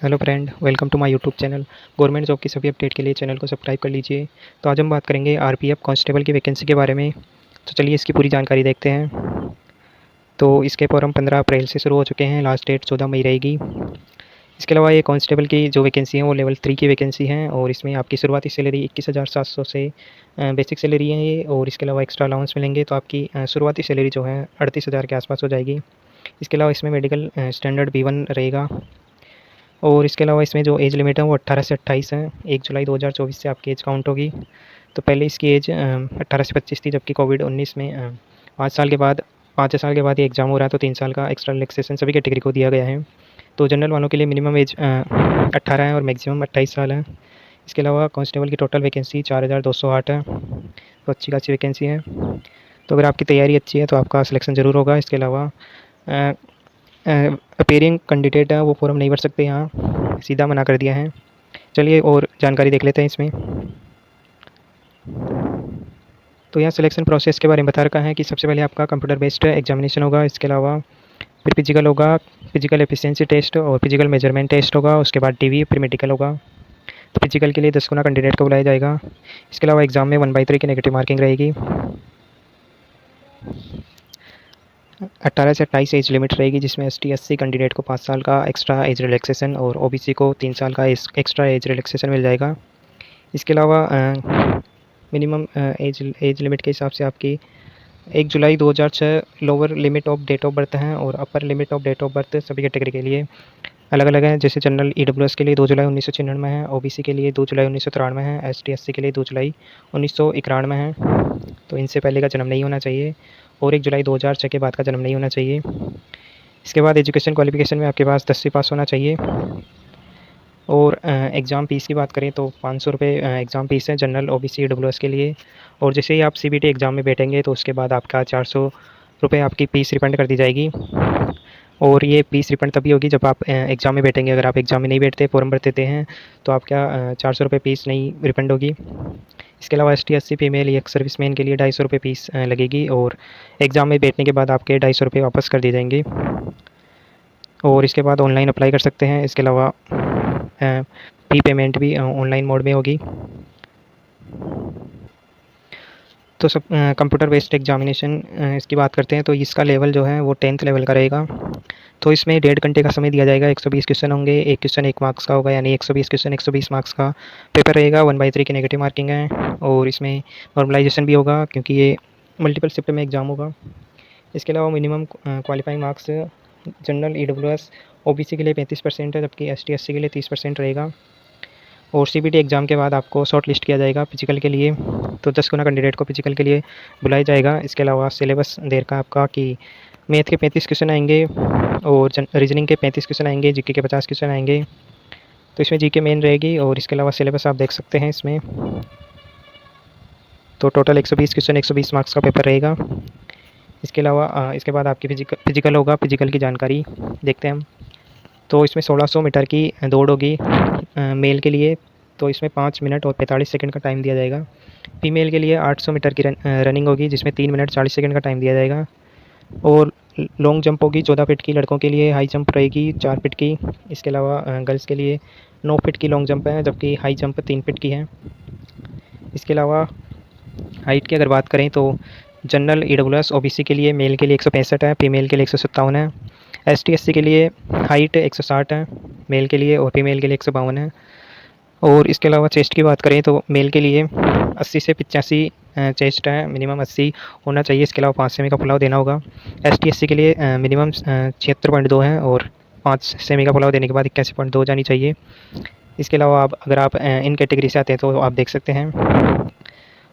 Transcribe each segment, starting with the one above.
Hello friend, welcome to my YouTube channel. Government job की सभी update के लिए चैनल को सब्सक्राइब कर लीजिए। तो आज हम बात करेंगे आरपीएफ कांस्टेबल की वैकेंसी के बारे में। तो चलिए इसकी पूरी जानकारी देखते हैं। तो इसके फॉर्म 15 अप्रैल से शुरू हो चुके हैं, लास्ट डेट 14 मई रहेगी। इसके अलावा ये कांस्टेबल की जो वैकेंसी है वो लेवल 3 की वैकेंसी है और इसमें आपकी शुरुआती सैलरी 21,700 से बेसिक सैलरी है ये, और इसके अलावा एक्स्ट्रा अलाउंस मिलेंगे। तो आपकी शुरुआती सैलरी जो है 38,000 के आसपास हो जाएगी। इसके अलावा इसमें मेडिकल स्टैंडर्ड B1 रहेगा। और इसके अलावा इसमें जो एज लिमिट है वो 18 से 28 है। 1 जुलाई 2024 से आपकी एज काउंट होगी। तो पहले इसकी एज 18 से 25 थी, जबकि कोविड-19 में 5 साल के बाद 5 साल के बाद ये एग्ज़ाम हो रहा है, तो 3 साल का एक्स्ट्रा रिलैक्सेशन सभी कैटेगरी को दिया गया है। तो जनरल वालों के लिए मिनिमम एज 18 है और मैक्सिमम 28 साल है। इसके अलावा कांस्टेबल की टोटल वैकेंसी 4208 है, तो अच्छी खासी वैकेंसी है। तो अगर आपकी तैयारी अच्छी है तो आपका सिलेक्शन ज़रूर होगा। इसके अलावा अपीयरिंग कैंडिडेट है वो फॉर्म नहीं भर सकते, यहाँ सीधा मना कर दिया है। चलिए और जानकारी देख लेते हैं इसमें। तो यहाँ सिलेक्शन प्रोसेस के बारे में बता रखा है कि सबसे पहले आपका कंप्यूटर बेस्ड एग्जामिनेशन होगा। इसके अलावा फिर फिजिकल होगा, फिजिकल एफिशिएंसी टेस्ट और फिजिकल मेजरमेंट टेस्ट होगा। उसके बाद टीवी फिर मेडिकल होगा। तो फिजिकल के लिए 10 गुना कैंडिडेट को बुलाया जाएगा। इसके अलावा एग्ज़ाम में 1/3 की नेगेटिव मार्किंग रहेगी। 18 से 28 एज लिमिट रहेगी, जिसमें ST SC कैंडिडेट को 5 साल का एक्स्ट्रा एज रिलैक्सेशन और OBC को 3 साल का एक्स्ट्रा एज रिलैक्सेशन मिल जाएगा। इसके अलावा मिनिमम एज लिमिट के हिसाब से आपकी 1 जुलाई 2006 lower limit of date of birth है और upper limit of date of birth सभी कैटेगरी के लिए अलग अलग है। जैसे जनरल EWS के लिए 2 जुलाई 1996 है, OBC के लिए 2 जुलाई 1993 है, ST SC के लिए 2 जुलाई 1991 है। तो इनसे पहले का जन्म नहीं होना चाहिए और 1 जुलाई 2006 के बाद का जन्म नहीं होना चाहिए। इसके बाद एजुकेशन क्वालिफिकेशन में आपके पास 10वीं पास होना चाहिए। और एग्ज़ाम फ़ीस की बात करें तो 500 रुपये एग्ज़ाम फ़ीस है जनरल OBC EWS के लिए। और जैसे ही आप CBT एग्ज़ाम में बैठेंगे तो उसके बाद आपका 400 रुपये आपकी फ़ीस रिफ़ंड कर दी जाएगी। और ये फ़ीस रिफ़ंड तभी होगी जब आप एग्ज़ाम में बैठेंगे। अगर आप एग्ज़ाम में नहीं बैठते, फॉर्म भर देते हैं, तो आपका 400 रुपये फ़ीस नहीं रिफ़ंड होगी। इसके अलावा ST SC फीमेल या सर्विसमैन के लिए 250 रुपये फ़ीस लगेगी और एग्ज़ाम में बैठने के बाद आपके 250 रुपये वापस कर दिए जाएंगे। और इसके बाद ऑनलाइन अप्लाई कर सकते हैं। इसके अलावा फ़ी पेमेंट भी ऑनलाइन मोड में होगी। तो सब कंप्यूटर बेस्ड एग्जामिनेशन इसकी बात करते हैं तो इसका लेवल जो है वो 10th लेवल का रहेगा। तो इसमें 1.5 घंटे का समय दिया जाएगा। 120 क्वेश्चन होंगे, एक क्वेश्चन 1 मार्क्स का होगा, यानी 120 क्वेश्चन 120 मार्क्स का पेपर रहेगा। 1/3 की नेगेटिव मार्किंग है और इसमें नॉर्मलाइजेशन भी होगा क्योंकि ये मल्टीपल शिफ्ट में एग्ज़ाम होगा। इसके अलावा minimum qualifying marks general EWS OBC के लिए 35% है, जबकि ST SC के लिए 30% रहेगा। और CBT एग्ज़ाम के बाद आपको शॉर्ट लिस्ट किया जाएगा फिजिकल के लिए। तो 10 गुना कैंडिडेट को फिजिकल के लिए बुलाया जाएगा। इसके अलावा सिलेबस दे रखा है आपका कि मैथ के 35 क्वेश्चन आएंगे और रीजनिंग के 35 क्वेश्चन आएंगे, GK के 50 क्वेश्चन आएंगे। तो इसमें GK मेन रहेगी। और इसके अलावा सिलेबस आप देख सकते हैं इसमें। तो टोटल 120 क्वेश्चन 120 मार्क्स का पेपर रहेगा। इसके अलावा इसके बाद आपकी फिजिकल होगा। फिजिकल की जानकारी देखते हैं हम। तो इसमें 1600 मीटर की दौड़ होगी मेल के लिए। तो इसमें 5 मिनट और 45 सेकंड का टाइम दिया जाएगा। फीमेल के लिए 800 मीटर की रनिंग होगी, जिसमें 3 मिनट 40 सेकंड का टाइम दिया जाएगा। और लॉन्ग जंप होगी 14 फीट की। लड़कों के लिए हाई जंप रहेगी 4 फीट की। इसके अलावा गर्ल्स के लिए 9 फीट की लॉन्ग जंप है, जबकि हाई जंप 3 फीट की है। इसके अलावा हाइट की अगर बात करें तो जनरल EWS OBC के लिए मेल के लिए 165 है, फीमेल के लिए 157 है। ST SC के लिए हाइट 160 है मेल के लिए और फीमेल के लिए 152 है। और इसके अलावा चेस्ट की बात करें तो मेल के लिए 80 से 85 चेस्ट है, मिनिमम 80 होना चाहिए। इसके अलावा 5 सेमी का पुलाव देना होगा। ST SC के लिए मिनिमम 76.2 है और 5 सेमी का पुलाव देने के बाद 81.2 जानी चाहिए। इसके अलावा अगर आप इन कैटेगरी से आते हैं तो आप देख सकते हैं।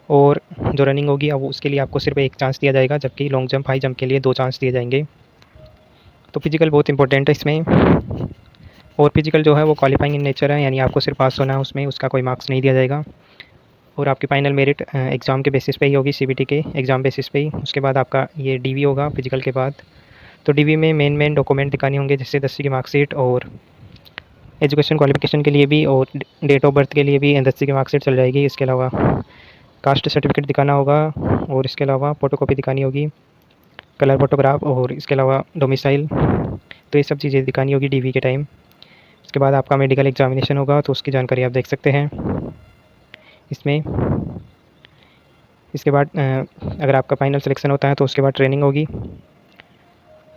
और जो रनिंग होगी अब उसके लिए आपको सिर्फ 1 चांस दिया जाएगा, जबकि लॉन्ग जंप हाई जंप के लिए 2 चांस दिए जाएंगे। तो फिजिकल बहुत इंपॉर्टेंट है इसमें। और फिजिकल जो है वो क्वालिफाइंग इन नेचर है, यानी आपको सिर्फ पास होना है, उसमें उसका कोई मार्क्स नहीं दिया जाएगा। और आपकी फाइनल मेरिट एग्ज़ाम के बेसिस पे ही होगी, CBT के एग्ज़ाम बेसिस पे ही। उसके बाद आपका ये DV होगा फिजिकल के बाद। तो DV में मेन डॉक्यूमेंट दिखाने होंगे, जैसे 10वीं की मार्कशीट और एजुकेशन क्वालिफिकेशन के लिए भी और डेट ऑफ बर्थ के लिए भी 10वीं की मार्कशीट चल जाएगी। इसके अलावा कास्ट सर्टिफिकेट दिखाना होगा और इसके अलावा फ़ोटोकॉपी दिखानी होगी, कलर फोटोग्राफ, और इसके अलावा डोमिसाइल। तो ये सब चीज़ें दिखानी होगी DV के टाइम। इसके बाद आपका मेडिकल एग्जामिनेशन होगा, तो उसकी जानकारी आप देख सकते हैं इसमें। इसके बाद अगर आपका फाइनल सिलेक्शन होता है तो उसके बाद ट्रेनिंग होगी।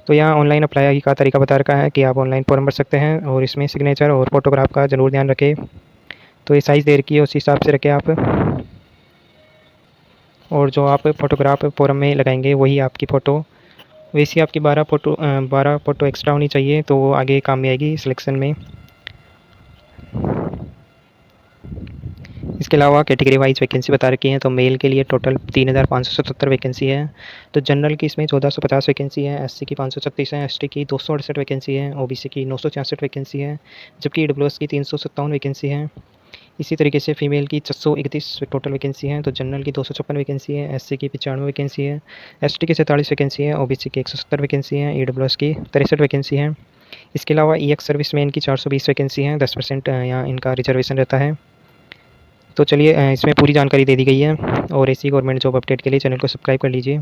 तो यहाँ ऑनलाइन अप्लाई का तरीका बता रखा है कि आप ऑनलाइन फॉर्म भर सकते हैं, और इसमें सिग्नेचर और फोटोग्राफ का ज़रूर ध्यान रखें। तो ये साइज़ दे रखी है, उस हिसाब से रखें आप। और जो आप फोटोग्राफ फॉर्म में लगाएंगे वही आपकी फ़ोटो, वैसे आपकी 12 फ़ोटो एक्स्ट्रा होनी चाहिए, तो वो आगे काम में आएगी सिलेक्शन में। इसके अलावा कैटेगरी वाइज वैकेंसी बता रखी है। तो मेल के लिए टोटल 3577 वैकेंसी है। तो जनरल की इसमें 1450 वैकेंसी है, एससी की 536 है, एसटी की 268 वैकेंसी है, ओबीसी की 966 वैकेंसी है, जबकि ईडब्ल्यूएस की 357 वैकेंसी है। इसी तरीके से फीमेल की 631 टोटल वैकेंसी है। तो जनरल की 256 वैकेंसी है, एससी की 95 वैकेंसी है, एसटी की 47 वैकेंसी है, ओबीसी की 170 वैकेंसी है, ईडब्ल्यूएस की 63 वैकेंसी है। इसके अलावा ईएक्स सर्विसमैन की 420 वैकेंसी है, 10% यहाँ इनका रिजर्वेशन रहता है। तो चलिए इसमें पूरी जानकारी दे दी गई है, और ऐसी गवर्नमेंट जॉब अपडेट के लिए चैनल को सब्सक्राइब कर लीजिए।